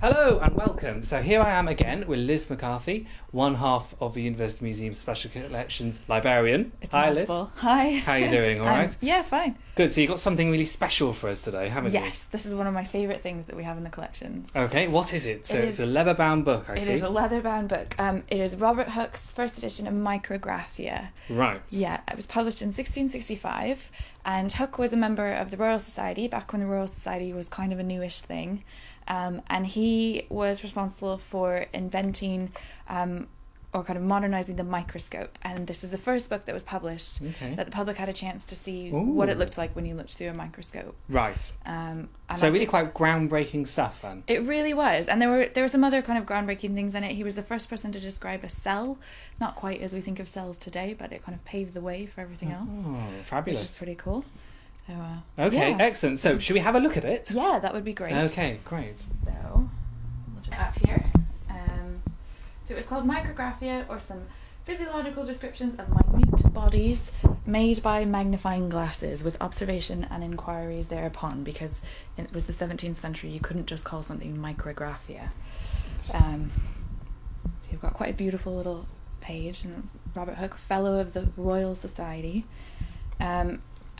Hello and welcome. So here I am again with Liz McCarthy, one half of the University Museum's Special Collections Librarian. It's Hi mouthful. Liz. Hi. How are you doing? All right? Yeah, fine. Good. So you got something really special for us today, haven't you? Yes, this is one of my favourite things that we have in the collections. Okay, what is it? So It it's is- a leather-bound book, I see. It is a leather-bound book. It is Robert Hooke's first edition of Micrographia. Right. Yeah, it was published in 1665, and Hooke was a member of the Royal Society back when the Royal Society was kind of a newish thing. And he was responsible for inventing or kind of modernising the microscope. And this was the first book that was published that the public had a chance to see what it looked like when you looked through a microscope. Right. And So really quite groundbreaking stuff then. it really was. And there were some other kind of groundbreaking things in it. He was the first person to describe a cell, not quite as we think of cells today, but it kind of paved the way for everything else. Oh, fabulous. Which is pretty cool. So, Okay, yeah. excellent. So should we have a look at it? Yeah, that would be great. Okay, great. So, we'll just up here. So it was called Micrographia, or some physiological descriptions of minute bodies made by magnifying glasses with observation and inquiries thereupon, because it was the 17th century, you couldn't just call something Micrographia. So you've got quite a beautiful little page, and Robert Hooke, Fellow of the Royal Society.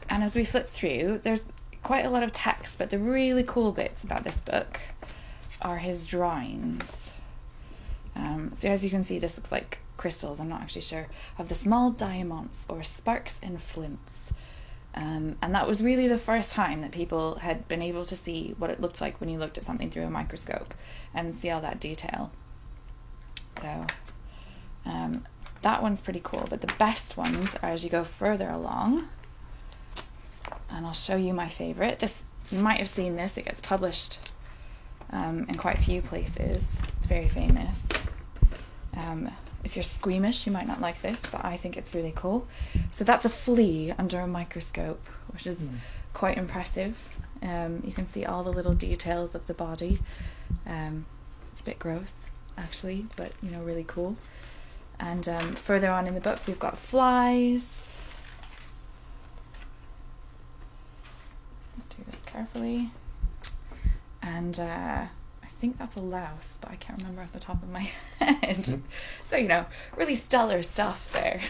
And as we flip through, there's quite a lot of text, but the really cool bits about this book are his drawings. So as you can see, this looks like crystals, I'm not actually sure, of the small diamonds or sparks in flints. And that was really the first time that people had been able to see what it looked like when you looked at something through a microscope and see all that detail. So that one's pretty cool, but the best ones are as you go further along. And I'll show you my favourite. This, you might have seen this, it gets published in quite a few places. It's very famous. If you're squeamish, you might not like this, but I think it's really cool. So that's a flea under a microscope, which is quite impressive. You can see all the little details of the body. It's a bit gross, actually, but you know, really cool. And further on in the book, we've got flies. Do this carefully. And I think that's a louse, but I can't remember off the top of my head. So, you know, really stellar stuff there.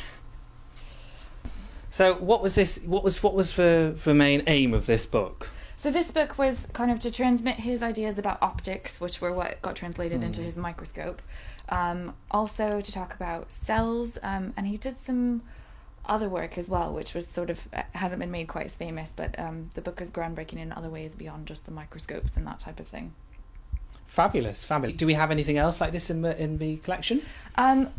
So what was this? What was the main aim of this book? So this book was kind of to transmit his ideas about optics, which were what got translated into his microscope. Also to talk about cells, and he did some other work as well, which was sort of hasn't been made quite as famous, but the book is groundbreaking in other ways beyond just the microscopes and that type of thing. Fabulous, fabulous. Do we have anything else like this in the collection?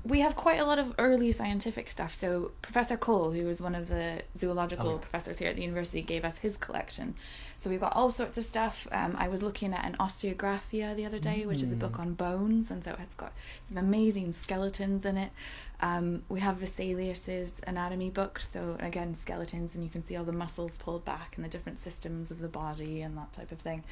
We have quite a lot of early scientific stuff. So Professor Cole, who was one of the zoological professors here at the university, gave us his collection. So we've got all sorts of stuff. I was looking at an osteographia the other day, which is a book on bones, and so it's got some amazing skeletons in it. We have Vesalius's anatomy book, so again skeletons, and you can see all the muscles pulled back and the different systems of the body and that type of thing.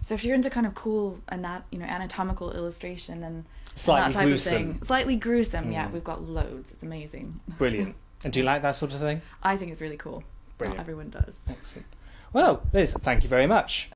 So if you're into kind of cool anatomical illustration and that type of thing, slightly gruesome, yeah, we've got loads. It's amazing. Brilliant. And do you like that sort of thing? I think it's really cool. Brilliant. Not everyone does. Excellent. Well, Liz, thank you very much.